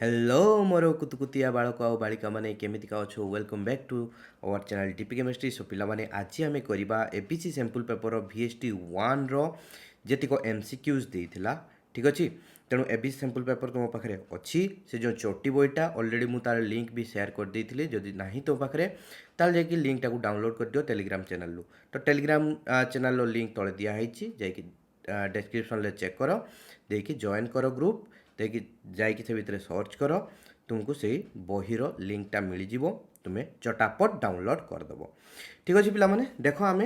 Hello मोर कुतुकुतिया बालक आउ बालिका माने केमितिका अच्छो welcome back to our channel TP chemistry. So पिला माने आज आम करवा एबीसी सैंपल पेपर VST 1 रो जेतिक MCQs देइथिला। ठीक अच्छे, तेणु एबीसी सैंपल पेपर तुम पाखे अच्छी से जो चोटी बईटा ऑलरेडी मु तार लिंक भी शेयर कर देइथिली। जदि नाही तो पाखे ताल जाकि लिंक टाको डाउनलोड कर दियो टेलीग्राम चैनल लो। तो टेलीग्राम चैनल लिंक तले दिया है जाकि डिस्क्रिप्शन ले चेक करो, देखि जॉइन करो ग्रुप देखिए जाइए से भितर सर्च कर तुमको से बहीर लिंकटा मिल जाव, तुम्हें चटापट डाउनलोड करदेव। ठीक अच्छे पिला देख आम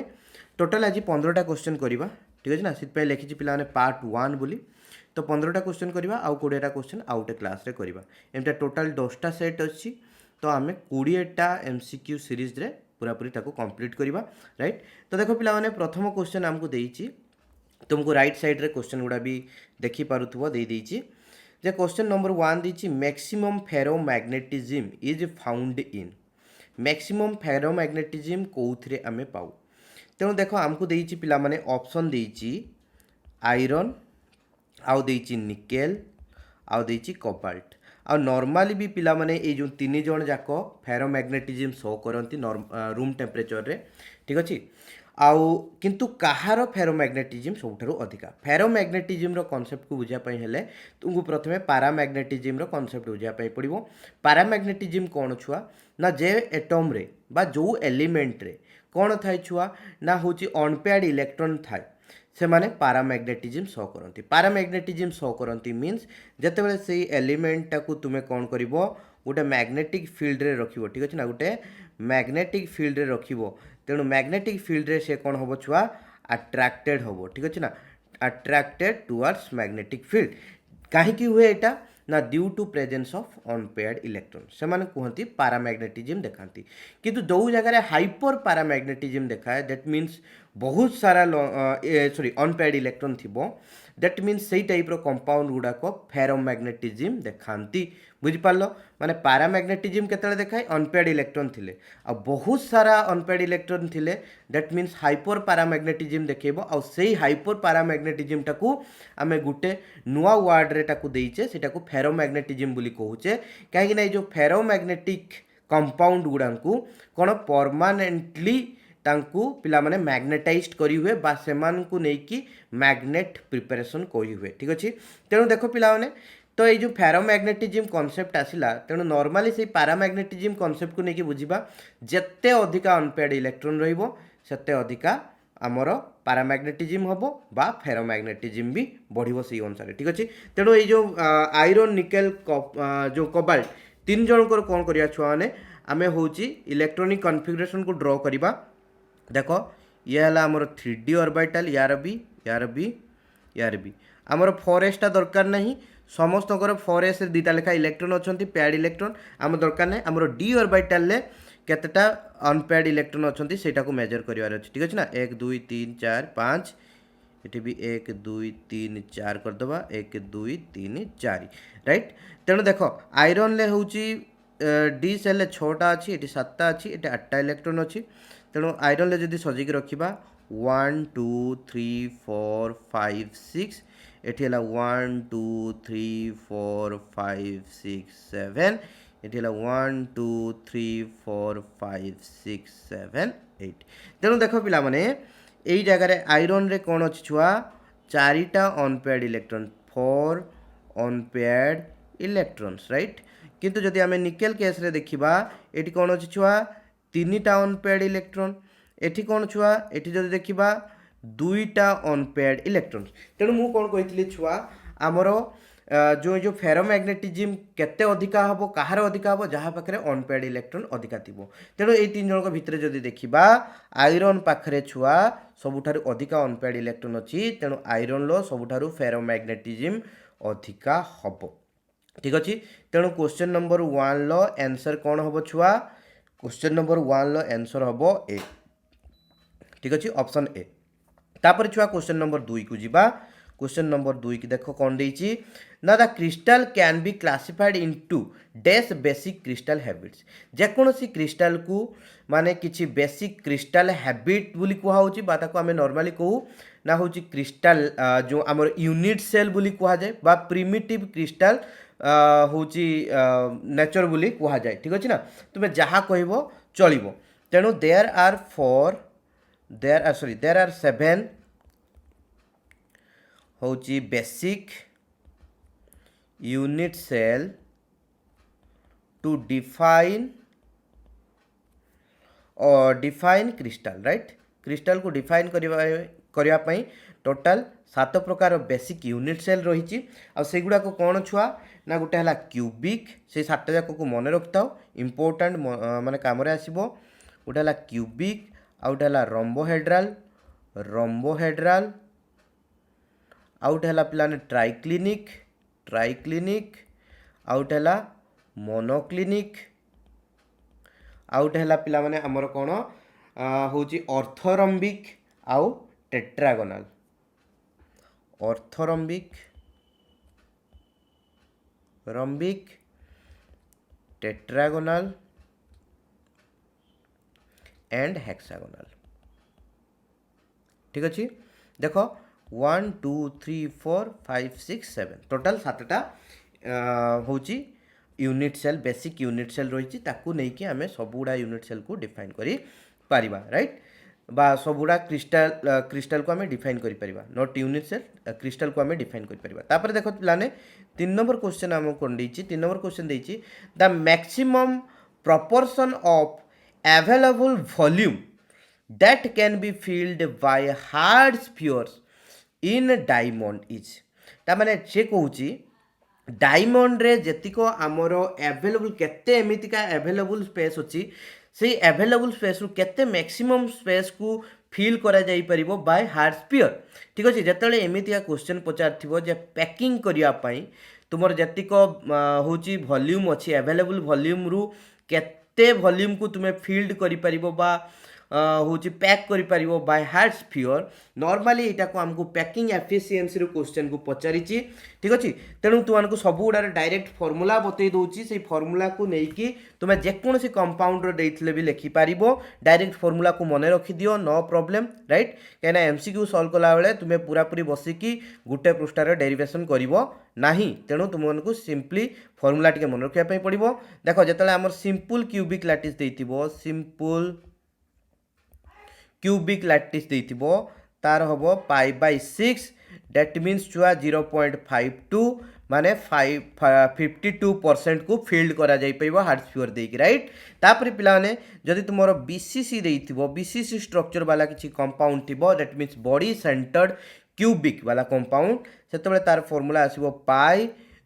टोटाल आज 15टा क्वेश्चन करवा। ठीक अच्छे ना, से लिखी पिला पार्ट 1 बोली। तो 15टा क्वेश्चन करवा आउ 20टा क्वेश्चन आउ गोटे क्लास रे करवा। एमता टोटाल 10टा सेट अच्छी, तो आम 20टा MCQ सीरीज रे पूरापूरी ताको कंप्लीट करवा। राइट, तो देख पिला प्रथम क्वेश्चन आमको देइछि, तुमको राइट साइड रे क्वेश्चन गुड़ा भी देखी पारुथबो दे देइछि। जे क्वेश्चन नंबर 1 दीची maximum ferromagnetism is found in. Maximum ferromagnetism कोउथरे आमे पाऊ। तेणु देखो आमको देइची पिला माने ऑप्शन देइची आयरन, आउ देइची निकेल, आउ देइची कोबाल्ट। आ नॉर्मली भी पिला माने ए जो तीन जण जाको फेरोमैग्नेटिज्म शो करंती रूम टेम्परेचर रे। ठीक अछि, आउ किंतु कହାର फेरोमैग्नेटिज्म सबुठारु अधिका। फेरोमैग्नेटिज्म रो कांसेप्ट को बुझा पई हेले तुमको प्रथमे पैरामैग्नेटिज्म रो कांसेप्ट बुझा पई पड़िबो। पैरामैग्नेटिज्म कोन छुआ ना, जे एटम रे बा जो एलिमेंट रे कोन थाय छुआ ना होची अनपेयर्ड इलेक्ट्रॉन थाय, से माने पैरामैग्नेटिज्म शो करंती। पैरामैग्नेटिज्म शो करंती मीन्स जेतेबेले से एलिमेंट टाकू तुमे कोन करिवो गोटे मैग्नेटिक फील्ड रे रखिवो। ठीक अछि ना, गोटे मैग्नेटिक फील्ड रे रखिवो। तेणु मैग्नेटिक फील्ड रे से कौन हम छुआ अट्रैक्टेड हम। ठीक अच्छे ना, अट्रैक्टेड टुवर्ड्स मैग्नेटिक फील्ड। कहीं हुए यहाँ ना, due to presence of unpaired electron से माने कहती पैरामैग्नेटिज्म देखाती। किंतु जो जगह हाइपर पैरामैग्नेटिज्म देखाए दैट मीन्स बहुत सारा सॉरी अनपेयर्ड इलेक्ट्रॉन थी, दैट मीन्स से टाइप कंपाउंड गुड़ाक फेरोमैग्नेटिज्म देखाती। बुझिपार माने पैरामैग्नेटिज्म केतले देखाए अनपेयर्ड इलेक्ट्रॉन थिले, आ बहुत सारा अनपेयर्ड इलेक्ट्रॉन थिले, दैट मीन्स हाइपर पैरामैग्नेटिज्म देखेबो। आ सेही हाइपर पैरामैग्नेटिज्म टाकू आमे गुटे नुआ वर्ड रे टाकू देइचे, सेटाकू फेरोमैग्नेटिज्म बोली कहूचे। काहे कि जो फेरोमैग्नेटिक कंपाउंड गुडांकू कोन परमानेंटली तांकू पिला माने मैग्नेटाइज्ड करी हुए बा सेमान को नेकी मैग्नेट प्रिपरेशन करी हुए। ठीक अछि, तेणु देखो पिला माने तो ये जो फेरोमैग्नेटिज्म कॉन्सेप्ट आसिला, तेणु नॉर्मली से पैरामैग्नेटिज्म कॉन्सेप्ट को लेकिन बुझिबा जेते अधिका अनपेयर्ड इलेक्ट्रॉन रहिबो सेते अधिका आमर पैरामैग्नेटिज्म हम बा फेरोमैग्नेटिज्म भी बढ़िबो से अनुसार। ठीक अछि, तेणु ये जो आयरन निकेल जो कोबाल्ट तीन जनकर कौन करिया छुआ माने आमे होची इलेक्ट्रॉनिक कॉन्फ़िगरेशन को ड्रॉ करिबा। देखो ये हला आमर 3D ऑर्बिटल, यार भी यार भी यार भी आमर 4s दरकार नहीं। समस्त 4s दुटा लेखा इलेक्ट्रॉन अच्छा पेयर्ड इलेक्ट्रॉन आम दरकार नहीं। आमर d ऑर्बिटल ले केतेटा अनपेयर्ड इलेक्ट्रॉन अच्छा सेटा को मेजर करिवार अछि। ठीक अछि ना, 1 2 3 4 5 एठी भी 1 2 3 4 कर दबा, 1 2 3 4। राइट, तेणु देखो आयरन ले होची डी सेल ले 6टा अछि, एठी 7टा अछि, एठी 8टा इलेक्ट्रॉन अछि। तेणु आयरन ले जदि सजिक रखिबा 1 2 3 4 5 6, एठी हला 1 2 3 4 5 6 7, एठी हला 1 2 3 4 5 6 7 8। तेणु देखो पिला माने एई जगह रे आयरन रे कोन अछि छुआ 4टा unpaired electron, 4 unpaired electrons. Right, किंतु जदि आमे निकेल केस रे देखिबा एठी कोन अछि छुआ 3टा अनपेयर्ड इलेक्ट्रॉन, एठी कोन छुआ एठी जदि देखिबा 2टा अनपेयर्ड इलेक्ट्रॉन। तेणु मु कोन कहितली छुआ आमरो जो फेरोमैग्नेटिज्म केते अधिका हबो, कहार अधिका हबो, जहा पाखरे अनपेयर्ड इलेक्ट्रॉन अधिका थिबो। तेणु ए तीन जनक भितरे जदि देखिबा आयरन पाखरे छुआ सबुठारु अधिका अनपेयर्ड इलेक्ट्रॉन अछि, तेणु आयरन लो सबुठारु फेरोमैग्नेटिज्म अधिका हबो। ठीक अछि, तेणु क्वेश्चन नंबर 1 लो आंसर कोन हबो छुआ, क्वेश्चन नंबर 1 लो आंसर हबो ए। ठीक अछि, ऑप्शन ए। तापर छुआ क्वेश्चन नंबर 2 को जिबा। क्वेश्चन नंबर 2 की देखो कौन देइची ना, the crystal can be classified into dash basic crystal habits. जेकोसी क्रिस्टल को माने किछि बेसिक क्रिस्टल हैबिट बोली कुहा होची, बा ताको आमे नॉर्मली कहू ना होची क्रिस्टल जो हमर यूनिट सेल बोली कुहा जाय बा प्रिमिटिव क्रिस्टल हूँ नेचर बोली कह जाए ठीक अच्छे ना तुम्हें जहाँ कह चलो तेणु देयर आर सेवेन हूँ basic unit cell to define define crystal right crystal को डिफाइन करने टोटाल 7 प्रकार बेसिक यूनिट सेल रही आगुड़ाक कौन छुआ ना गोटे है क्यूबिक से 7 जाक को मन रखि था इम्पोर्टाट माने काम आसो गोटे है क्यूबिक आउटे है रंबोहेड्राल आउटे है पे ट्राइक्लिनिक आउटे है मोनोक्लिनिक आउटे है पे आमर कौन हूँ ऑर्थोरम्बिक आउ टेट्रागोनल रंबिक टेट्रागोनल एंड हेक्सागोनल ठीक अच्छे देख 1 2 3 4 5 6 7 टोटाल 7टा हूँ unit cell basic unit cell रही नहीं आम सबुड़ा यूनिट सेल को डिफाइन करी पारिबा राइट बा सबुड़ा क्रिस्टाल को आम डिफाइन करि परिबा नॉट यूनिट सेल क्रिस्टाल को आम डिफाइन करि परिबा तापर देखो पिलाने 3 नंबर क्वेश्चन आम कोन देछि 3 नंबर क्वेश्चन देछि the maximum proportion of available volume that can be filled by hard spheres in diamond is ता माने जे कहूची डायमंड रे जेतिको आमर अवेलेबल केते एमितिका अवेलेबल स्पेस अछि से अवेलेबल स्पेस रु केते मैक्सिमम स्पेस को फिल करा जाई परिबो बाय हार्ड स्फीयर ठीक अछि जेतले एमितिका क्वेश्चन पचारथिबो जे पैकिंग करिया पई तुमर जेतिको होची वॉल्यूम अछि अवेलेबल वॉल्यूम रु केते वॉल्यूम को तुमे फिल्ड करि परिबो बा हूँ पैक कर बाय हार्ड स्फीयर नॉर्मली यहाँ को आमको पैकिंग एफिशिएंसी रो क्वेश्चन को पचारि ठीक अच्छे तेणु तुमको सब गुड़ा डायरेक्ट फॉर्मूला बतई दूसरी से फॉर्मूला को लेकिन तुम्हें जेकोसी कंपाउंड देते भी लिखिपार डायरेक्ट फॉर्मूला को मन रखिदि नो प्रॉब्लम राइट कहीं एमसीक्यू सॉल्व कला बेले तुम्हें पूरापूरी बसिकी गोटे पृष्ठार डेरिवेशन करिवो नाही तेणु तुमको सिंपली फॉर्मूला टिके मन रखा पड़ो देख जो आम सिंपल क्यूबिक लैटिस देथिबो सिंपल क्यूबिक लैटिस देथिबो तार हबो पाई बाय 6 डेट मीन्स छुआ 0.52 माने 52% को फिल्ड करा जाई परिबो हार्ड स्फीयर देकी राइट तापर पिला माने जदि तुमरो बीसीसी देथिबो बीसीसी स्ट्रक्चर वाला किछि कंपाउंड थिबो that means body centred cubic वाला कंपाउंड सेतबे तार फार्मूला आसीबो पाई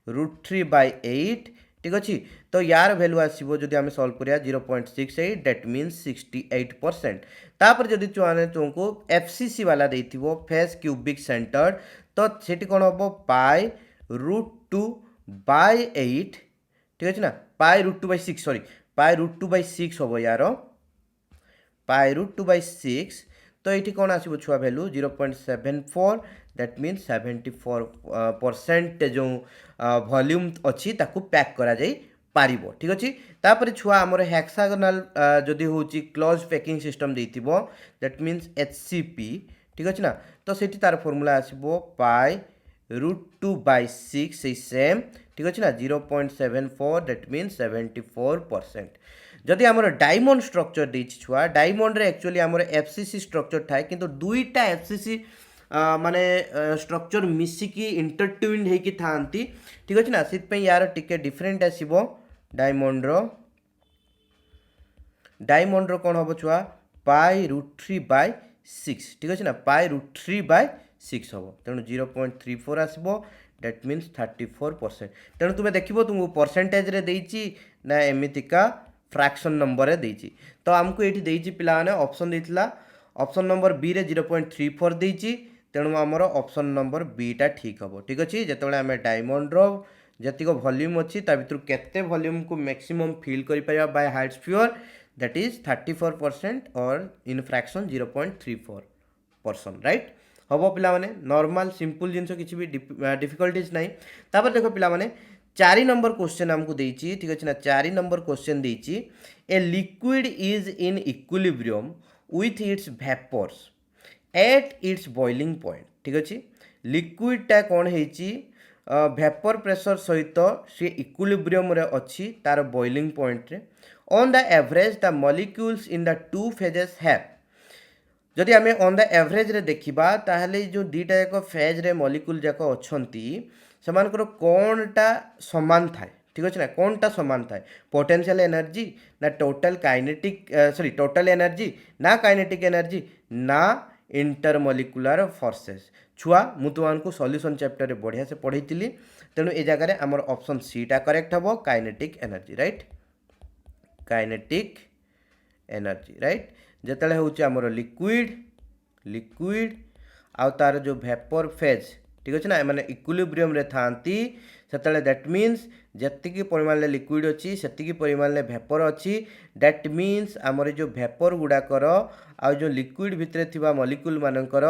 √3/8 ठीक अच्छे तो यार वैल्यू आसो जदि आम सल्व करिया 0.68 डेट मीन्स 68% तापर जदि चुने तुमको एफसीसी वाला देथिबो फेस क्यूबिक सेंटर्ड तो सेठी कौन हम पाई √2/8 ठीक अच्छे ना पाई √2/6 सॉरी पाई √2/6 हम यार पाई √2/6 तो ये कौन आसो छुआ वैल्यू 0.74 दैट मीन्स 74% जो वॉल्यूम अच्छी ताकू पैक करा जाई पारिबो ठीक अच्छे तापर छुआ आमर हेक्सागोनल जदि होची क्लोज पैकिंग सिस्टम देथिबो दैट मीन्स एचसीपी ठीक अच्छे ना तो सेठी तार फॉर्मूला आसीबो पाई √2/6 से सेम ठीक अच्छे ना 0.74 दैट मीन्स 74% जदि आमर डायमंड स्ट्रक्चर देछि छुआ डायमंड रे एक्चुअली आमर एफसीसी स्ट्रक्चर थाए किंतु दुईटा एफसीसी माने स्ट्रक्चर मिसिकी इंटरट्यून्ड होगी थांती ठीक अच्छे ना से यार टिके डिफरेंट आसो डायमंड रो कौन हम छुआ पाई √3/6 ठीक अच्छे ना पाई √3/6 हम तेणु 0.34 आसो डेट मीन्स 34% तेणु तुम्हें देखो तुमको परसेंटेज रे देइची ना एमितिका फ्रैक्शन नंबर देइची तो आमको ये देइची पिला माने ऑप्शन देइतला ऑप्शन नंबर बी रे 0.34 देइची तेणु आमर ऑप्शन नंबर बी टा ठीक हम ठीक अच्छे जो आम डायमंड रो जतिक वॉल्यूम अच्छी भर केते वॉल्यूम को मैक्सिमम फिल कर by hard sphere that is 34% और इन फ्रैक्शन 0.34% राइट हम पिला माने नॉर्मल सिंपल जिनस किसी भी डिफिकल्टीज नहीं तापर देखो पिला माने 4 नंबर क्वेश्चन आमको देइची ठीक अच्छे ना 4 नंबर क्वेश्चन देइची a liquid is in equilibrium with its vapors at its boiling point ठीक अच्छे लिक्विडटा कौन है भेपर प्रेशर सहित सी इक्विलिब्रियम रे अच्छी तार बॉइलिंग पॉइंट रे on the average the molecules in the two phases have जदि आम ऑन द एवरेज रे देखा ताहले जो दुईटा जाक फेज रे मॉलिक्यूल जाक अच्छी सेमानकर कौनटा समान थाए ठीक अच्छे ना कौनटा समान थाए पोटेंशियल एनर्जी ना total kinetic sorry total energy ना काइनेटिक एनर्जी ना इंटरमोलिकुलर फोर्सेस छुआ मु तुमको सॉल्यूशन चैप्टर रे बढ़िया से पढ़ी तेणु ए जगह आमर ऑप्शन सी टा करेक्ट हम kinetic energy right kinetic energy right जिते हूँ आमर लिक्विड लिक्विड आउ तार जो भेपर फेज ठीक अच्छे ना मैंने इक्विलिब्रियम रे थांती सेतले दैट मीन्स जत्तिकी परिमाण लिक्विड अच्छी सेतिकी परिमाण भेपर अच्छी दैट मीन्स आमर जो भेपर गुड़ाकर आ जो लिक्विड भितर थिबा मॉलिक्यूल मानकर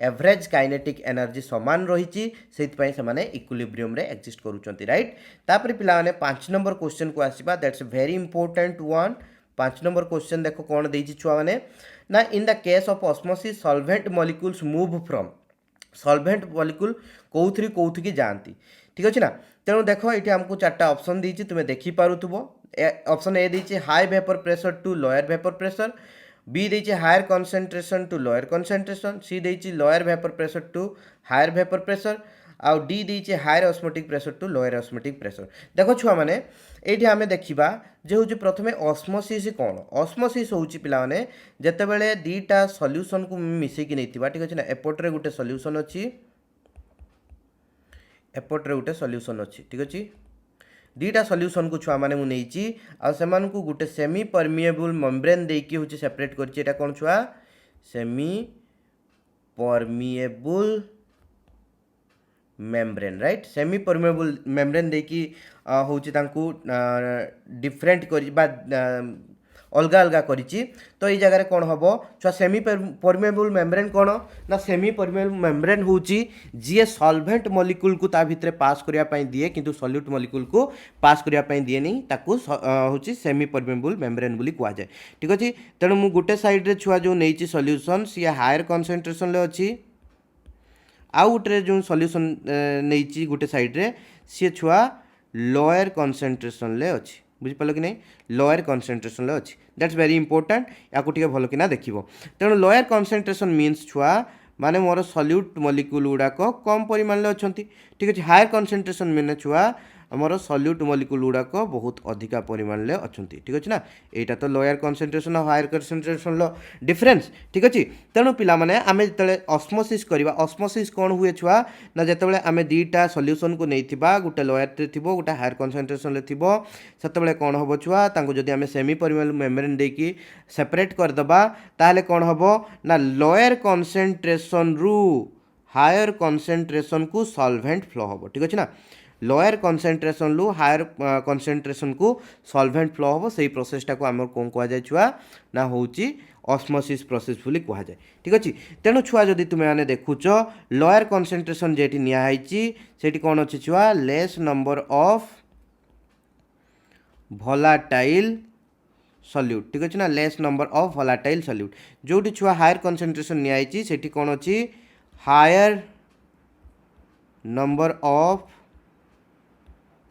एवरेज काइनेटिक एनर्जी समान रही से माने इक्विलिब्रियम रे एक्जिस्ट करूचंती राइट तापर पिला माने 5 नंबर क्वेश्चन को आसीबा that's very important one 5 number question देखो कौन देछि छुआ माने ना in the case of osmosis solvent molecules move from solvent molecule कौथि कौथि की जाती ठीक अच्छे ना तेणु देख ये आमको 4टा ऑप्शन दी तुम्हें देखी पारुथबो option A the high vapour pressure to lower vapour pressure B the higher concentration to lower concentration C the lower vapour pressure to higher vapour pressure आउ D the higher osmotic pressure to lower osmotic pressure देख छुआ मैंने ये आम देखा जो हूँ प्रथमे ऑस्मोसिस कौन ऑस्मोसिस हूँ पाने जितेबाला दीटा सॉल्यूशन को मिसेकी नहीं ठीक अच्छे ना एपट्रे गोटे सॉल्यूशन अच्छी एपट्रे गोटे सॉल्यूशन अच्छी ठीक अच्छे दीटा सॉल्यूशन को छुआ मैंने मुझे आसान को गोटे सेमी परमिएबल मेम्ब्रेन देकी हूँ सेपरेट कर कौन छुआ semi permeable membrane right semi permeable membrane देकी हूँ डिफरेंट कर अलग अलग करी तो ये जगह कौन हम छुआ सेमी परमिएबल मेम्ब्रेन कौन ना सेमी परमिएबल मेम्ब्रेन हूँ जी सॉल्वेंट मॉलिक्यूल को ता भितर पास करने दिए किंतु सॉल्यूट मॉलिक्यूल को पास करने दिए नहीं ताकू हूँ सेमी परमिएबल मेम्ब्रेन बोली कहुए ठीक अच्छे तेणु मु गोटे साइड रे छुआ जो नहीं सॉल्यूशन सी हायर कंसंट्रेशन ले अच्छी आउ गोटे जो सॉल्यूशन नहीं गोटे साइड रे सी छुआ लोअर कंसंट्रेशन ले अच्छी बुझिपाल कि नहीं लोअर कंसंट्रेशन ले अच्छी दैट्स वेरी इंपोर्टेंट या भल कि देखो तेणु लोअर कंसंट्रेशन मीन्स छुआ माने मोर सॉल्यूट मॉलिक्यूल गुड़ाक कम परिमाण में अच्छा ठीक अच्छे हायर कंसंट्रेशन मीन छुआ आमर सॉल्यूट मॉलिक्यूल गुड़ाक बहुत अधिका परिमाण में अच्छा ठीक अच्छे ना यहाँ तो लोअर कंसंट्रेशन और हायर कंसंट्रेशन डिफरेंस ठीक अच्छे तेणु पिलामाने आमे जिते ऑस्मोसिस करवा ऑस्मोसिस कौन हुए छुआ ना जिते आम दीटा सॉल्यूशन को नहीं गोटे लोअर थी गोटे हायर कंसंट्रेशन से कौन हम छुआ जदि आम सेमी परमिएबल मेम्ब्रेन देकी सेपरेट करदे ताहले कौन हम ना लोअर कंसंट्रेशन रु हायर कंसंट्रेशन को सॉल्वेंट फ्लो हम ठीक अच्छे ना लोअर कंसंट्रेशन लु हायर कंसंट्रेशन को सॉल्वेंट फ्लो हम से प्रोसेसटा को आम कौन कहुए छुआ ना हूँ ऑस्मोसिस प्रोसेस बोली कहुए ठीक अच्छे तेणु छुआ जदि तुम्हें मैंने देखुच लोअर कंसंट्रेशन जेटी नियाई कौन अच्छे छुआ less number of volatile solute ठीक अच्छे ना less number of volatile solute जोटी छुआ हायर कंसंट्रेशन नियाई सेठी कौन अच्छी higher number of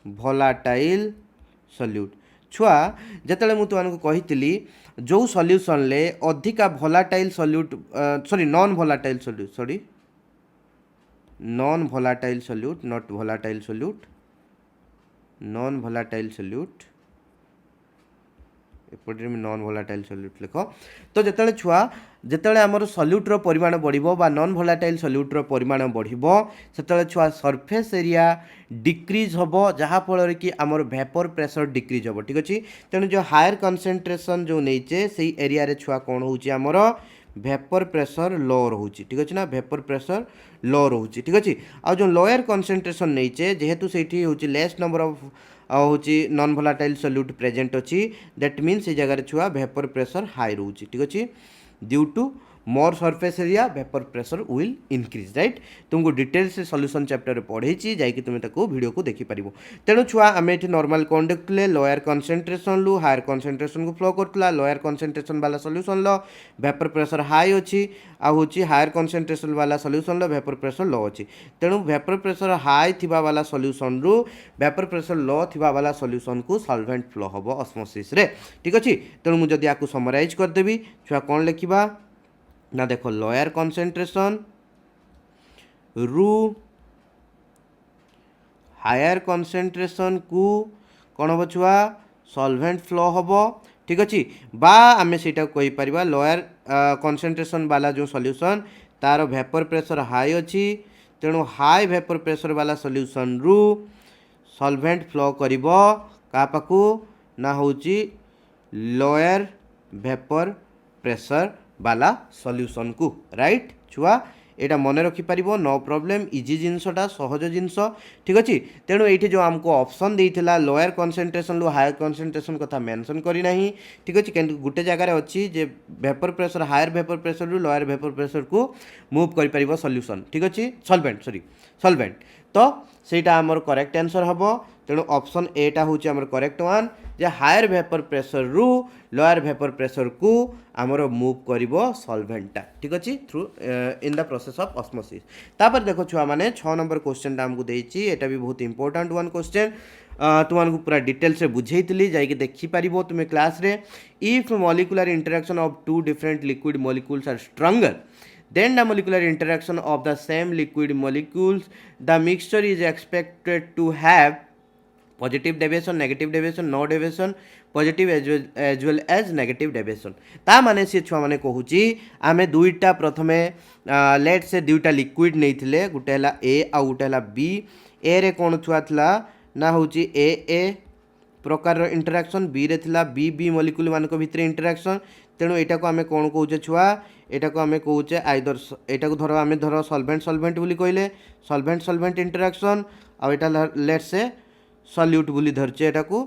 volatile solute छुआ जिते मुझे तुमको कही जो सॉल्यूशन ले अधिका volatile solute sorry non volatile solute sorry non volatile solute not volatile solute non volatile solute एपटे नॉन भोलाटाइल सॉल्यूट लिख तो जिते छुआ जिते आमर सॉल्यूट्र परिमाण बढ़िबो बा नॉन भोलाटाइल सॉल्यूट्र परिमाण बढ़िबो सेतले छुआ सरफेस एरिया डिक्रीज होबो जहाँ फल कि आमर वेपर प्रेशर डिक्रीज होबो ठीक अच्छे तेणु जो हायर कंसंट्रेशन जो नहींचे से एरिया रे छुआ कौन होउची आमर वेपर प्रेशर लो रोचे ठीक अच्छे ना वेपर प्रेशर लो रोचे ठीक अच्छे आ जो लोअर कंसंट्रेशन नहींचे जेहेतु से हूँ लेस नंबर ऑफ हूँ नॉन भोलाटाइल सॉल्यूट प्रेजेंट अच्छी दैट मीन से जगह छुआ वेपर प्रेशर हाई रोचे ठीक अच्छे due to more surface area vapour pressure will increase right तुमको डिटेल से सॉल्यूशन चैप्टर पढ़े जाकि तुम वीडियो को देखिपर तेणु छुआ आम ये नॉर्मल कौन देखुले लोअर कंसंट्रेशन लु हायर कंसंट्रेशन को फ्लो करता लोअर कंसंट्रेशन वाला सॉल्यूशन लो वेपर प्रेशर हाई अच्छी आउची हायर कंसंट्रेशन वाला सॉल्यूशन लो वेपर प्रेशर लो अच्छी तेणु वेपर प्रेशर हाई थिबा वाला सॉल्यूशन रु वेपर प्रेशर लो थिबा वाला सॉल्यूशन को सॉल्वेंट फ्लो हम ऑस्मोसिस रे ठीक अच्छे तेणु मुझे जदि आपको समराइज करदेवी छुआ कौन लिखा ना देखो लोअर कंसंट्रेशन रु हायर कंसंट्रेशन को कौन हम छुआ सॉल्वेंट फ्लो हम ठीक अच्छे बा आम से कहीपर लोअर कंसंट्रेशन वाला जो सॉल्यूशन तार वेपर प्रेशर हाई अच्छी तेणु हाई वेपर प्रेशर वाला सॉल्यूशन रु सॉल्वेंट फ्लो करिबो का पाखु ना होची लोअर वेपर प्रेशर वाला सॉल्यूशन को राइट छुआ एटा मन रखिपर नो प्रॉब्लम इजी जिनसटा सहज जिनस ठीक अच्छे तेणु ये जो आमको ऑप्शन देता लोअर कंसंट्रेशन लु हायर कंसंट्रेशन कथा मेंशन करना ठीक अच्छे कि गोटे जगार अच्छी जे vapour pressure higher vapour pressure रु लोअर वेपर प्रेशर को मूव कर सॉल्यूशन ठीक अच्छे सॉल्वेंट तो सेटा आमर करेक्ट आंसर हम तेणु ऑप्शन एटा हूँ आमर करेक्ट वन जे हायर वेपर प्रेशर रु लोअर वेपर प्रेशर को आमर मूव करिवो सॉल्वेंटा ठीक अच्छे through in the process of osmosis तापर देखो छुआ माने 6 नंबर क्वेश्चन आमको देछि एटा भी बहुत इंपोर्टेंट वन क्वेश्चन तुमको पूरा डिटेल से बुझेइतली जाई देखि पारिबो तुमे क्लास रे if molecular interaction of two different liquid molecules are stronger then the molecular interaction of the same liquid molecules the mixture is expected to have positive deviation negative deviation no deviation positive as well as negative deviation ता माने से छुआ माने कहूची आमे दुईटा प्रथमे late से दुईटा लिक्विड नैथिले गुटे हला ए आ गुटे हला बी ए रे कोन छुआ थला ना होची ए प्रकार इंटरेक्शन बी रे थिला बी मॉलिक्यूल मान को भितर इंटरेक्शन तेणु एटा को आमे कोन कहूचे छुआ एटा को आमे कहूचे आइदर एटा को धरो आमे धरो सॉल्वेंट बोली कहले सॉल्वेंट इंटरेक्शन आ एटा लेट से सॉल्यूट बोली धरचे एटा को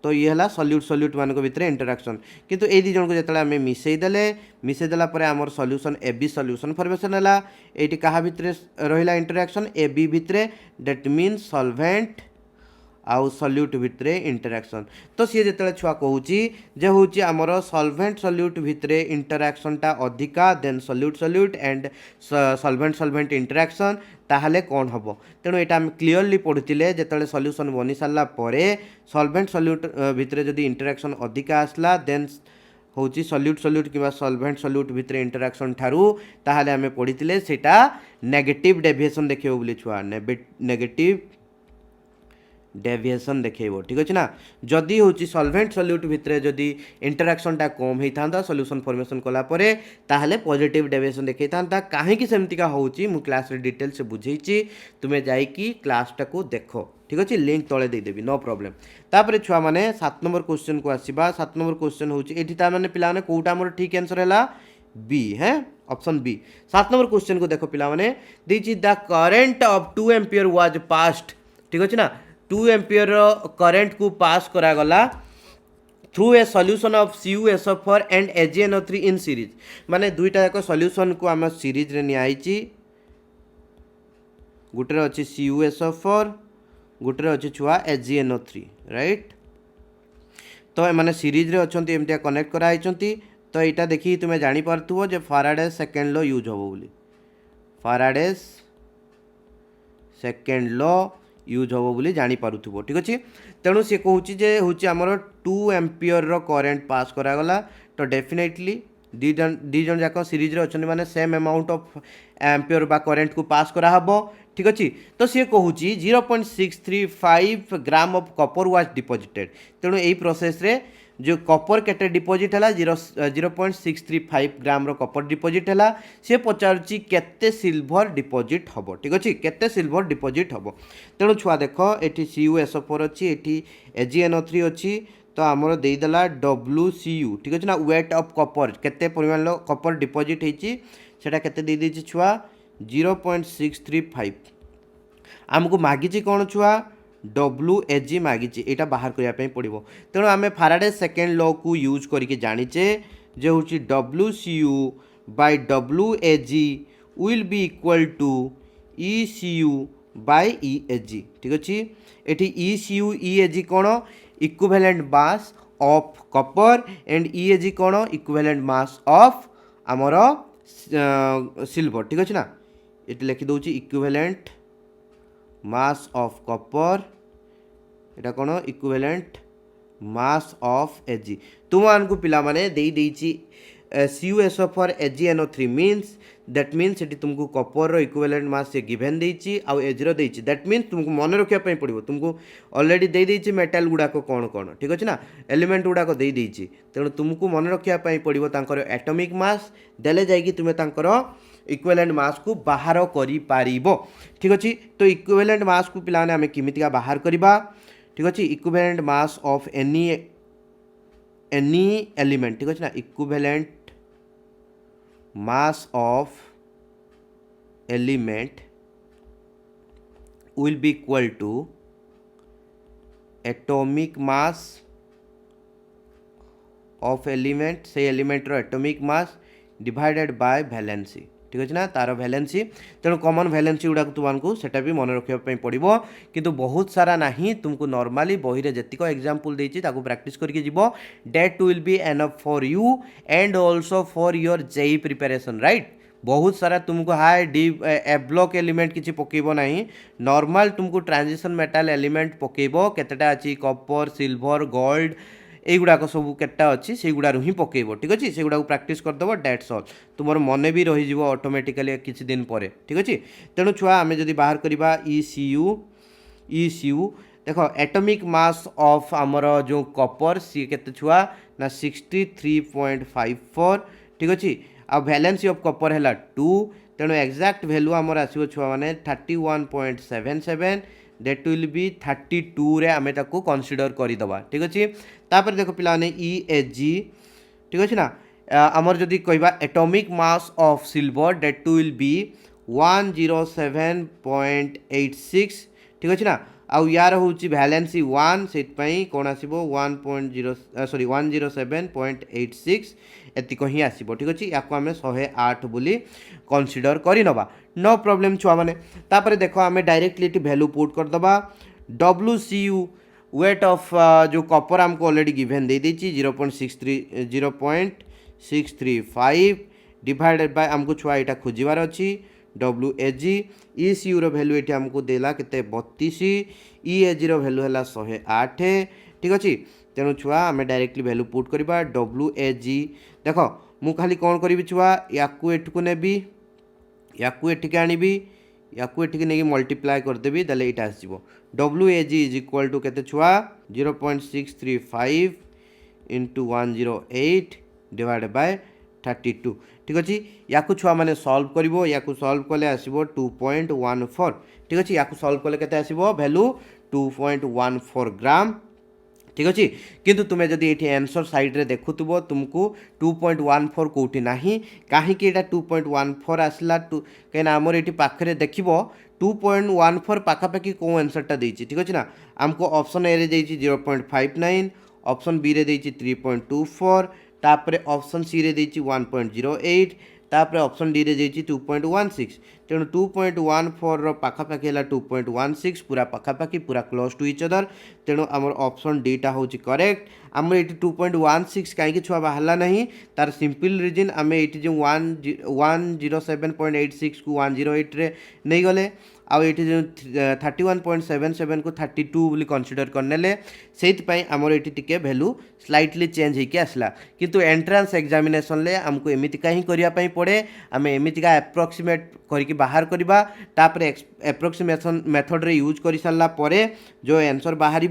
तो ये है सॉल्यूट मान भितर इंटरेक्शन किंतु ए दी जन को जतले आमे मिसई देला परे हमर solution A B solution formation हला एटी कहा भितर रहिला इंटरेक्शन ए बी भितर दैट मीन्स सॉल्वेंट आउ सॉल्यूट भितर इंटरेक्शन तो सी जो छुआ कहूँ जे हूँ आमर सॉल्वेंट सॉल्यूट भितर इंटरेक्शनटा अधिका then solute and solvent interaction ताहले कौन हम तेणु यहाँ आम क्लीयरली पढ़ुले जो सॉल्यूशन बनी सारा सॉल्वेंट सॉल्यूट भितर जदि इंटरेक्शन अधिका आसला देन हूँ सॉल्यूट कि सॉल्वेंट भितर इंटरेक्शन ठारू ताहले आम पढ़ी सेटा नेगेटिव डेविएशन देखिए बोली छुआ नेगेटिव डेविएशन देखो ठीक अच्छे ना जदि हूँ सॉल्वेंट सॉल्यूट भितर जदि इंटरेक्शनटा कम होता सॉल्यूशन फॉर्मेशन कलापर ताहले पॉजिटिव डेविएशन देखा था कहीं सेमतिका होची मु क्लास रे डिटेल से बुझेइची तुम्हें जाइकी क्लासटा को देख ठीक अच्छे लिंक तले देदेवी नो प्रॉब्लम तापर छुआ मैंने 7 नंबर क्वेश्चन को आसवा 7 नंबर क्वेश्चन हूँ ये मैंने पिलाने कौटा मोर ठीक आंसर है बी है ऑप्शन बी 7 नंबर क्वेश्चन को देखो पिलाने देछि the current of 2 ampere was passed ठीक अच्छे ना 2 एम्पियर करेंट को पास करागला through a solution of CuSO4 and AgNO3 in series माने दुईटा जाक सॉल्यूशन को आम सीरीज रे नियाइची गुटे अच्छी CuSO4 गुटे अच्छी छुआ AgNO3 राइट तो माने सीरीज रे अछंती एमतिया कनेक्ट कराई तो यहाँ देखी तुम्हें जानी पारथुव जे फाराडेस सेकेंड लॉ यूज होबो बोली फाराडेस सेकेंड लॉ यूज हम बोली जानी पारुथुबो ठीक अच्छे तेणु सी कहूँ जे हूँ आमर 2 एम्पियर करेंट पास करागला तो डेफिनेटली दी जन जाक सीरीज रे अच्छे माने सेम अमाउंट ऑफ एम्पियर बा करेंट को पास कराहब ठीक अच्छे तो सी कहूँ 0.635 gram of copper was deposited तेणु यही प्रोसेस रे जो कॉपर केटे डिपोजिट है 0.635 ग्राम रो कॉपर डिपोजिट है सी पचारुची केते सिल्वर डिपोजिट हम ठीक अच्छे केते सिल्वर डिपोजिट हम तेणु छुआ देख ये CuSO4 अच्छी ये AgNO3 अच्छी तो आमर देदेला WCU ठीक अच्छे ना वेट ऑफ कॉपर केते परिमाण कॉपर डिपोजिट होती केते दे देछि छुआ 0.635 आमको मागिची कौन छुआ WAG मागिची एटा बाहर करने पड़ो तेणु आम फाराडे सेकेंड लॉ को यूज करके जानीचे जे हूँ WCU by WAG will be equal to ECU by EAG ठीक अच्छे एटी ECU EAG कौन equivalent mass of copper and EAG कौन इक्विवेलेंट मास ऑफ आमर सिल्वर ठीक अच्छे ना ये लिखि दूची इक्विवेलेंट मास ऑफ कॉपर एटा कौन इक्विवेलेंट मास ऑफ Ag तुमको पिला माने देई देइची CuSO for AgNO3 means that means ये तुमको कॉपर इक्विवेलेंट मास से गिवन देइची आउ Ag रो देइची दैट मीन्स तुमको मन रखिया पई पड़िबो तुमको ऑलरेडी दे देइची मेटल गुडा को कौन कौन ठीक अछि ना एलिमेंट गुडा को दे देइची तेणु तुमको मन रखिया पई पड़िबो तांकर एटॉमिक मास देले जायकी तुमे तांकर इक्विवेलेंट मास को बाहर करि पारिबो ठीक अछि तो इक्विवेलेंट मास को पिलाने हमें किमितिका बाहर करबा ठीक अच्छे equivalent mass of any element ठीक अच्छे ना equivalent mass of element will be equal to atomic mass of element से एलिमेंट रो atomic mass divided by valency ठीक अच्छे ना तार वैलेंसी तेणु कॉमन वैलेंसी गुड़ा तुमको सेटा भी मन रखापी पड़ो किंतु बहुत सारा नहीं तुमको नॉर्मली बही रे जतिक एग्जांपल देती प्रैक्टिस करके जीव that will be enough for you and also for your JEE preparation right बहुत सारा तुमको हाई डीप ए ब्लॉक एलिमेंट किसी पकेब ना नॉर्मल तुमको ट्रांजिशन मेटल एलिमेंट पकेब केतेटा अच्छी कॉपर सिल्वर गोल्ड এইগুড়াক সবু কেটা অছি সেইগুড়ারু হি পকাইব ঠিক আছে সেগুড়াক প্র্যাকটিস করদেব ড্যাটস অল তোমার মনে বি রহিଯିব অটোমেটিক্যালি কিছু দিন পরে ঠিক আছে তেণু ছুয়া আমি যদি বাহার করিবা ECU দেখ एटॉमिक मास ऑफ आमर जो कॉपर सी केते छुआ ना 63.54 ठीक अच्छे आ वैलेंसी ऑफ कॉपर है 2 तेणु एक्जाक्ट वैल्यू आमर आसो छुआ मैंने 31.77 दैट विल बी 32 रे आमे ताको कंसीडर करदे ठीक अच्छे तापर देख पिलाने EAG ठीक अच्छे ना आमर जदि कहबा atomic mass of silver that will be 107.86 ठीक अच्छे ना आउ यार होची वैलेंसी 1 सेट पई कोन आसीबो 107.86 एतिको ही आसीबो ठीक अछि याको हमें 108 बोली कंसीडर करि नबा नो प्रॉब्लम छुआ माने तापर देखो हमें डायरेक्टली एटी वैल्यू पुट कर दबा WCU वेट ऑफ जो कॉपर हमको ऑलरेडी गिवन दे देची 0.635 डिवाइडेड बाय हमको छुआ एटा खोजिबार अछि WAG ECU रो वैल्यू एटी हमको देला केते 32 EAG रो वैल्यू हैला 108 ठीक अछि तेणु छुआ आम डायरेक्टली वैल्यू पुट करवा WAG देख मु खाली कौन करी छुआ याकू एठू नेबी याकू एठिक आनिबी याकू एठिक नहीं मल्टीप्लाई करदेवी देले एटा आसीबो WAG इज इक्वल टू केते छुआ 0.635 इंटू 108 डिवाइडेड बाय 32 ठीक अच्छे याकू छुआ मैंने सॉल्व करिवो याकू सॉल्व कले आसीबो 2.14 ठीक अच्छे याकू सॉल्व कले केते आसीबो वैल्यू 2.14 ग्राम ठीक अच्छे किंतु तुम्हें जदि ये आंसर साइड रे देखुथबो तुमको 2.14 कोठी नाही काहे कि एटा 2.14 आसला कहीं आमर ये पाखरे देखिबो 2.14 पाखापाखि कौ आंसरटा देछि ठीक अच्छे ना हमको ऑप्शन ए रे देछि 0.59 ऑप्शन बी रे देछि 3.24 तापर ऑप्शन सी रे देछि 1.08 तापर ऑप्शन डी रे देछि 2.16 तेणु 2.14 रो पाखापाखि है 2.16 पूरा पाखापाखि पूरा क्लोज टू इच अदर तेणु आमर ऑप्शन डी टा होछि करेक्ट आमर ये 2.16 कहीं छुआ बाहरला नहीं तार सिंपल रीजन आम ये जो 107.86 को 108 रे नहीं गले आउ ये जो 31.77 को 32 बोली कंसीडर करने से आमर ये टी वैल्यू स्लाइटली चेंज होकर आसला किंतु एंट्रांस एग्जामिनेशन ले हमको एमितिका ही करने पड़े आम एमितिका एप्रोक्सीमेट करके बाहर करवा तापर एप्रोक्सीमेशन मेथड रे यूज कर सारा पर जो आंसर बाहर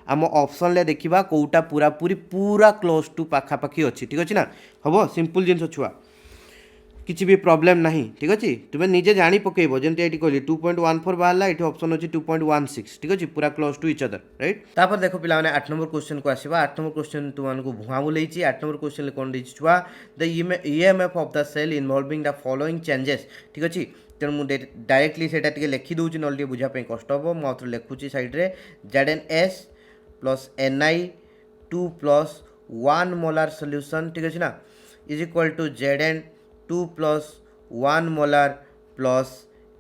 आम ऑप्शन ले देखा कौटा पूरा पूरी पूरा क्लोज टू पाखापाखि अच्छी ठीक अच्छे ना हम सिंपल जिन छुआ किसी भी प्रॉब्लम नहीं ठीक अच्छे तुम्हें निजे जानी पकेब जमी ये कहली 2.14 बाहर ये ऑप्शन अच्छी 2.16 ठीक अच्छे पूरा close to each other right तापर देखो पिला 8 नंबर क्वेश्चन को आसवा 8 नंबर क्वेश्चन तुमको भुआ बुलाई 8 नंबर क्वेश्चन कौन छुआ the EMF of the cell involving the following changes ठीक अच्छे तेणु मुझे डायरेक्टली से लिखिदे ना बुझापी कष्ट हम मुझे लिखुची सैड्रे ZnS plus Ni 2 plus 1 molar solution ठीक अच्छे ना is equal to Zn 2 plus 1 molar plus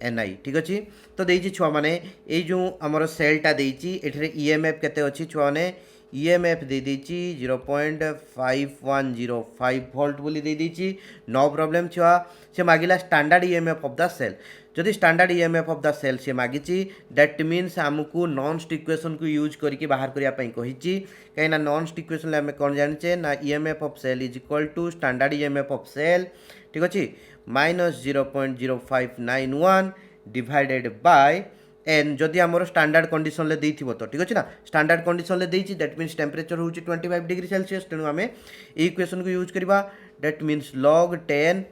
Ni ठीक अच्छे। तो देती छुआ मैंने ये जो आमर सेलटा देती एठरे EMF केते अच्छी छुआ मैंने EMF दे देती 0.5105 वोल्ट बोली दे देती। नो प्रॉब्लम छुआ से मागिला standard EMF of the cell. जदि standard EMF of the cell से मागिची दैट मीन्स आमको नॉन्स्ट इक्वेशन को यूज करके बाहर करिया पई कहिची। कहीं नॉन्स्ट इक्वेशन आम कौन जाने ना EMF of cell is equal to standard EMF of cell ठीक अच्छे माइनस 0.0591 डिवाइडेड बाय एन जदि आमर स्टैंडर्ड कंडीशन ले देइथिबो तो ठीक अच्छे ना स्टैंडर्ड कंडीशन ले देइछि दैट मीन्स टेम्परेचर होउछि 25 डिग्री सेल्सियस। तेणु आम इक्वेशन को यूज करवा दैट मीन्स log 10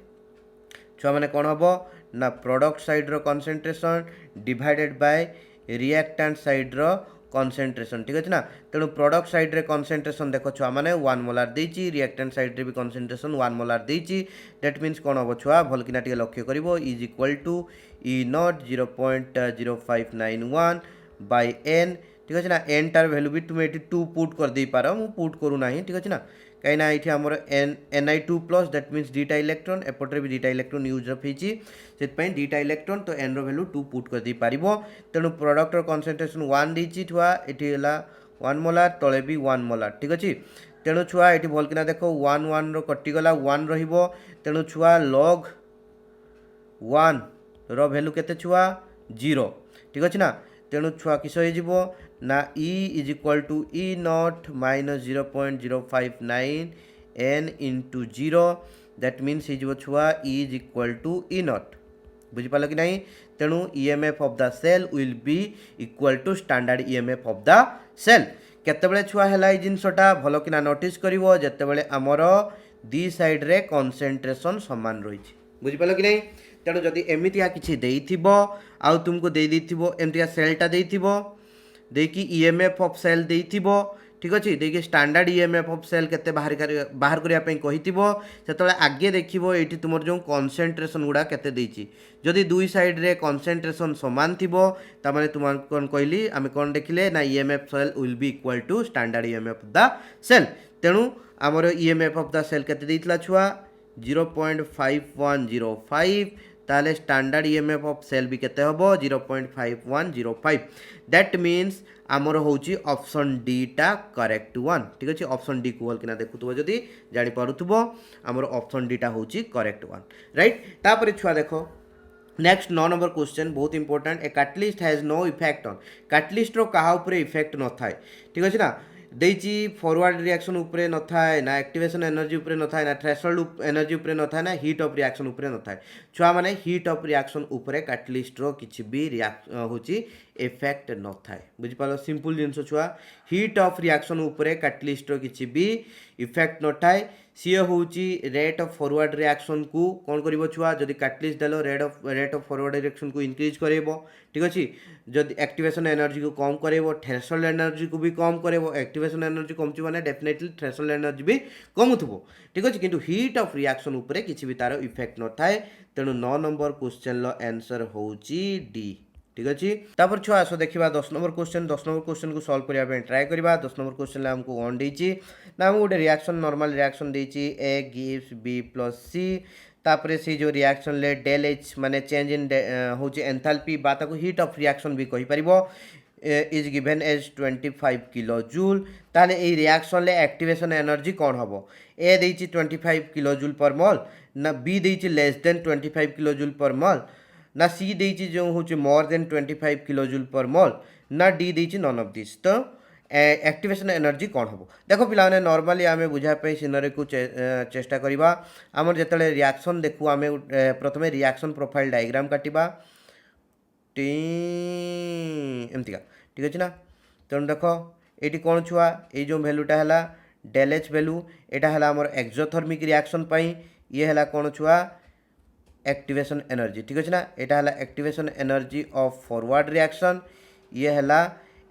छुआ मैंने कौन हम ना प्रोडक्ट साइड रो concentration divided by reactant side रो कॉन्सेंट्रेशन ठीक अच्छे ना। तेणु प्रोडक्ट साइड रे कॉन्सेंट्रेशन देखो छुआ मैंने 1 मोलार देइछि रिएक्टेंट साइड रे भी कॉन्सेंट्रेशन 1 मोलार देइछि दैट मीन्स कौन हम छुआ भल किना टिके लक्ष्य करिवो is equal to E not 0.0591 by n ठीक अच्छे ना। n टार वैल्यू भी तुम ये 2 पुट कर दे पार मु पुट करू ना ठीक अच्छे ना कहीं ये आमर Ni2 प्लस दैट मीन्स दुईटा इलेक्ट्रॉन एपटे भी दुईटा इलेक्ट्रॉन यूज रखी से दुईटा इलेक्ट्रॉन तो n वैल्यू 2 पुट कर दे पार। तेणु प्रोडक्टर कॉन्सेंट्रेशन 1 देती छुआ ये 1 मोलार तले भी 1 मोलार ठीक अच्छे। तेणु छुआ ये भल किना देख 1 1 रो कटिगला 1 रहिबो तेणु छुआ log 1 रो वैल्यू केते छुआ 0 ठीक अच्छे ना। तेणु छुआ किस हो ना E is equal to E not minus 0.059 n into 0 that means हो छुआ E is equal to E not बुझिपाल कि नहीं। तेणु EMF of the cell will be equal to standard EMF of the cell केतेबेले छुआ है जिनसटा भल किना नोटिस करिवो जेतेबेले आमर दी साइड रे कॉन्सेंट्रेशन समान रही बुझिपाल कि नहीं। तेणु जदि एमतिया किसी देइथिबो आउ तुमको दे देइथिबो एमतिया सेलटा देइथिबो देकी EMF ऑफ सेल देइथिबो ठीक अच्छे देखिए स्टैंडर्ड EMF ऑफ सेल केते बाहर करिया पई कहिथिबो सेतले आगे देखिबो एठी तुमर जो कॉन्सेंट्रेशन गुडा केते देइछि जदि दुई साइड रे कॉन्सेंट्रेशन समान थिबो ता माने तुम कोन कहली आमे कोन देखिले ना EMF cell will be equal to standard EMF of the cell. तेणु आमर EMF ऑफ द सेल केते देइतला छुआ 0.5105 ताले स्टैंडर्ड EMF ऑफ सेल भी केते हबो 0.5105 दैट मीन्स आमर होची ऑप्शन डी टा करेक्ट वन ठीक अच्छे। ऑप्शन डी को बोल किना देखुथबो जदी जानि पारुथबो आमर ऑप्शन डी टा होची करेक्ट वन राइट। तापर छुआ देखो नेक्स्ट 9 नंबर क्वेश्चन बहुत important a catalyst has no effect on catalyst रो कहा ऊपर इफेक्ट न थाए ठीक अच्छे ना देची फॉरवर्ड रिएक्शन उपरे न थाए ना एक्टिवेशन एनर्जी उपरे न थाए ना थ्रेशोल्ड एनर्जी उपरे न थाए ना हीट ऑफ रिएक्शन उपरे न थाए छुआ माने हीट ऑफ रिएक्शन उपरे कैटलिस्ट रो किछि भी होची इफेक्ट न थाए बुझिपालो सिंपल जिनस छुआ हीट ऑफ रिएक्शन उपरे कैटलिस्ट रो किछि भी इफेक्ट न थाए सी होची रेट ऑफ फॉरवर्ड रिएक्शन को कौन करिवो छुआ जदि कैटलिस्ट देलो रेट ऑफ फॉरवर्ड रिएक्शन को इंक्रीज करेबो ठीक अछि जदि एक्टिवेशन एनर्जी को कम करेबो थ्रेशोल्ड एनर्जी को भी कम करेबो एक्टिवेशन एनर्जी कमची माने डेफिनेटली थ्रेशोल्ड एनर्जी भी कमुथबो ठीक अछि किंतु हीट ऑफ रिएक्शन उपरे किछि भी तार इफेक्ट न थाए। तेणु 9 नंबर क्वेश्चन लो आंसर होची डी ठीक अच्छे। तापर छुआ आस देखा 10 नंबर क्वेश्चन को सॉल्व करने ट्राए करवा 10 नंबर क्वेश्चन आमको वन देती ना गोटे रिएक्शन नॉर्मल रिएक्शन देती A gives B plus C तापर से जो रिएक्शन ले डेल एच माने चेंज इन होची एंथैल्पी बा ताको हीट ऑफ रिएक्शन भी कहि परिबो is given as 25 kilo joule ताले ए रिएक्शन ले एक्टिवेशन एनर्जी कौन हबो ए देती 25 किलो जूल पर मोल ना बी देती लेस देन 25 किलो जूल पर मोल ना सी देती जो हूँ मोर देन 25 किलो जूल पर मोल ना डी देती नन ऑफ दिस। तो एक्टिवेशन एनर्जी कौन हम देख पे नॉर्मली आम बुझापी सीनरी को चेष्टा करवा आम जो रिएक्शन देखू आम प्रथम रिएक्शन प्रोफाइल डायग्राम काटिबा एमतीका ठीक अच्छे ना। तेणु देख ये कौन छुआ ये जो भैल्यूटा है डेल एच भैल्यू यहाँ है आम एक्सोथर्मिक रिएक्शन ये है कौन छुआ एक्टिवेशन एनर्जी ठीक अच्छे ना। यहाँ है activation energy of forward reaction ये है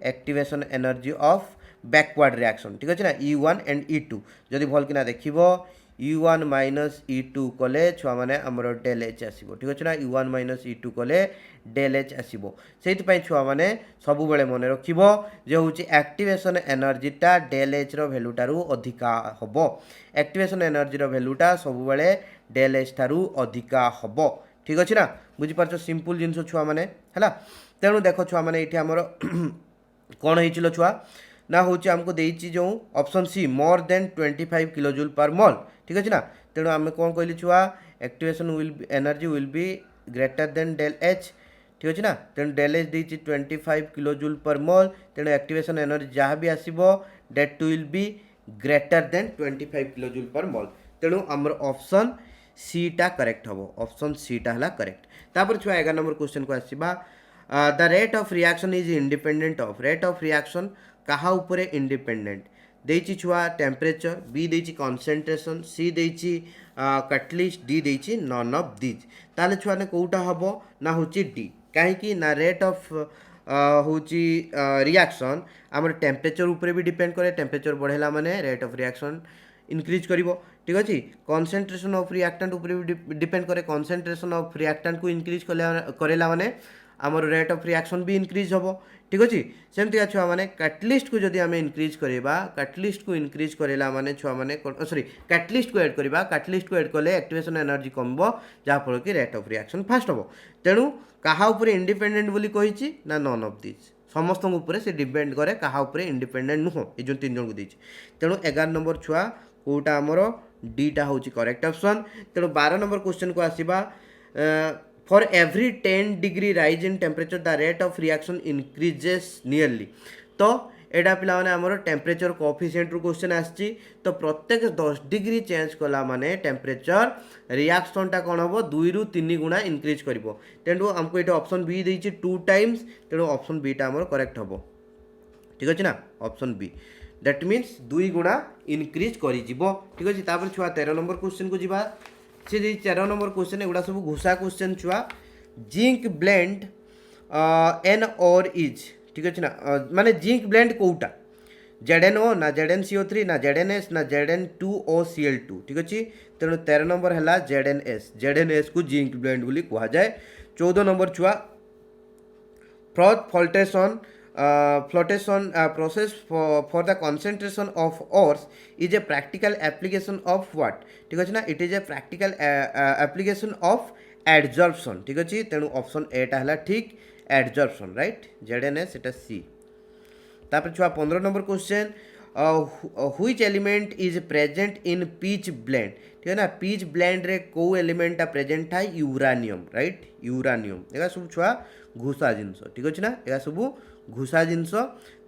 activation energy of backward reaction ठीक अच्छे ना E1 एंड E2 जदि भल किना देखिबो E1 माइनस E2 कले छुआ माने हमरो डेल एच आसीबो ठीक अच्छे ना E1 माइनस E2 कले डेल एच आसीबो सेति पई छुआ माने सब बेले मने रखिबो जे होची एक्टिवेशन एनर्जीटा डेल एच रो वैल्यूटारू अधिका हबो एक्टिवेशन एनर्जी रो वैल्यूटा सब बेले डेल एच ठारू अधिका हम ठीक अच्छे ना बुझीपार सिंपल जिनस छुआ मैंने है तेणु देख छुआ मैंने ये आमर कौन हो छुआ ना हूँ आमको देती जो option C more than 25 kilo joule per mole ठीक अच्छे ना तेणु आम कौन कहली छुआ activation will energy will be greater than del H ठीक अच्छे ना तेणु डेल एच देती 25 किलो जूल पर मॉल तेणु एक्टिवेशन एनर्जी जहाँ भी आसो that will be greater than 25 kilo joule per mole तेणु आमर ऑप्शन सी टा करेक्ट हम ऑप्शन सी टा है करेक्ट तापर छुआ 11 नंबर क्वेश्चन को आसवा the rate of reaction is independent of rate of reaction कहा उपरे इंडिपेंडेंट देची छुआ टेम्परेचर बी देची कंसंट्रेशन सी देची कैटलिस्ट डी देची नन ऑफ दीज ताले छुआ ने कोटा हबो ना होची डी कहीं ना रेट ऑफ होची रिएक्शन आमर टेम्परेचर उपरे भी डिपेंड करे टेम्परेचर बढ़ेला माने रेट ऑफ रिएक्शन इनक्रीज करिवो ठीक अच्छे कॉन्सेंट्रेशन ऑफ रिएक्टेंट उपरे भी डिपेंड करे कॉन्सेंट्रेशन ऑफ रिएक्टेंट को इनक्रीज करेला माने आमर रेट ऑफ रिएक्शन भी इनक्रीज हम ठीक अच्छे सेमती छुआ मैंने कैटलिस्ट को जदि आम इनक्रीज करवा कैटलिस्ट को इनक्रीज करेला माने छुआ मैंने सॉरी कैटलिस्ट को एड करवा कैटलिस्ट को एड कले एक्टिवेशन एनर्जी कम जहाँफल कि रेट ऑफ रिएक्शन फास्ट हम तेणु कहा उपरे इंडिपेंडेंट बोली कही ना नन ऑफ दिस समस्त उपरे से डिपेंड करे कहा उपरे इंडिपेंडेंट नुह ये जो 3 जन को देती तेणु 11 नंबर छुआ कोटा आमर डीटा हूँ करेक्ट ऑप्शन तेणु 12 नंबर क्वेश्चन को आसवा for every 10 degree rise in temperature the rate of reaction increases nearly तो एटा पिला माने हमर टेम्परेचर कोएफिशिएंट रू क्वेश्चन आछि तो प्रत्येक 10 डिग्री चेंज कला माने टेम्परेचर रिएक्शन टा कोन हबो 2 रु 3 गुना इंक्रीज करबो तेणु हमको एटा ऑप्शन बी देछि 2 टाइम्स तेणु ऑप्शन बी टा हमर करेक्ट हबो ठीक अछि ना ऑप्शन बी दैट मीन्स 2 गुना इंक्रीज करि जिवो ठीक अछि तापर छुआ 13 नंबर क्वेश्चन को जिबा से 13 नंबर क्वेश्चन एगुड़ा सब घुसा क्वेश्चन छुआ जिंक ब्लेंड एन और इज ठीक अच्छे ना माने जिंक ब्लेंड कोटा ZnO ना ZnCO3 ना ZnS ना Zn2OCl2 ठीक अच्छे तेणु 13 नंबर है ZnS को जिंक ब्लेंड बोली कह जाए 14 नंबर छुआ froth flotation process for the concentration of ores is a practical application of what ठीक अच्छे ना it is a practical application of adsorption ठीक अच्छे तेणु ऑप्शन ए टा है ठीक adsorption राइट ZnS एटा सी तापर छुआ 15 number question which element is present in pitchblende ठीक है ना पीच ब्लेंड रे को एलिमेंट प्रेजेंट था यूरानियम राइट यूरानियम एगा सब छुआ घुसा जिनस ठीक अच्छे ना एगा सब घुसा जिनस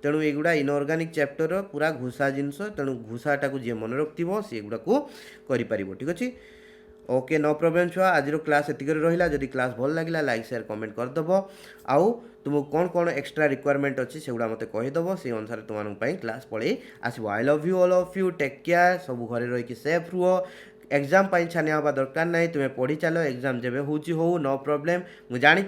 तेणु एगुड़ा इनऑर्गेनिक चैप्टर पूरा घुसा जिनस तेणु घुसाटा को जी मन रखिथो से एगुड़ा को करि ठीक अच्छे ओके नो प्रॉब्लम छुआ आज क्लास एतिक रहा जदि क्लास भल लगे लाइक शेयर कमेंट करदेव आउ तुमको कौन कौन एक्सट्रा रिक्वायरमेंट अच्छी से मत कहीदेव से अनुसार तुम्हारे क्लास पढ़े आसो I love you all of you take care सब घरे रही सेफ रुह एग्जाम छानिया हवा दरकार ना तुम्हें पढ़ी चल एग्जाम जब हो नो प्रॉब्लम मुझे जानी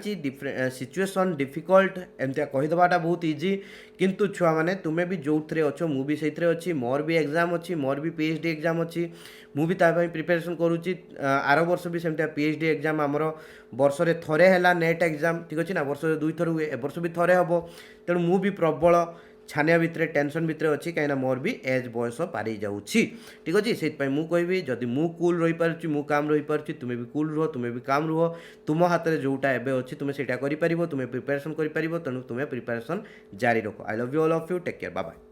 सिचुएशन डिफिकल्ट एमती कहीदेवाटा बहुत इजी किंतु छुआ मैंने तुम्हें भी जो थे अच्छो मुझे से अच्छी मोर भी एग्जाम अच्छी मोर भी PhD एग्जाम अच्छी मुझे प्रिपरेशन करुच्ची आर वर्ष भी सेमती PhD एग्जाम आमर वर्ष रे थरे है नेट एग्जाम ठीक अच्छे ना वर्ष 2 थर हुए ए वर्ष भी थरे हम तेणु मुझे प्रबल छानिया भितर टेंशन भितर अच्छी कहीं मोर भी एज बयस पारी जाऊँगी ठीक अच्छे से मुझे जदि मु कूल रही पार्टी मु काम रही पार्टी तुम्हें भी कूल रुह तुम्हें भी काम रुह तुम हाथ में जोटा एवं अच्छी तुम्हें से तुम्हें प्रिपरेशन कर तेणु तुम्हें प्रिपरेशन जारी रख I love you all of you take care bye bye.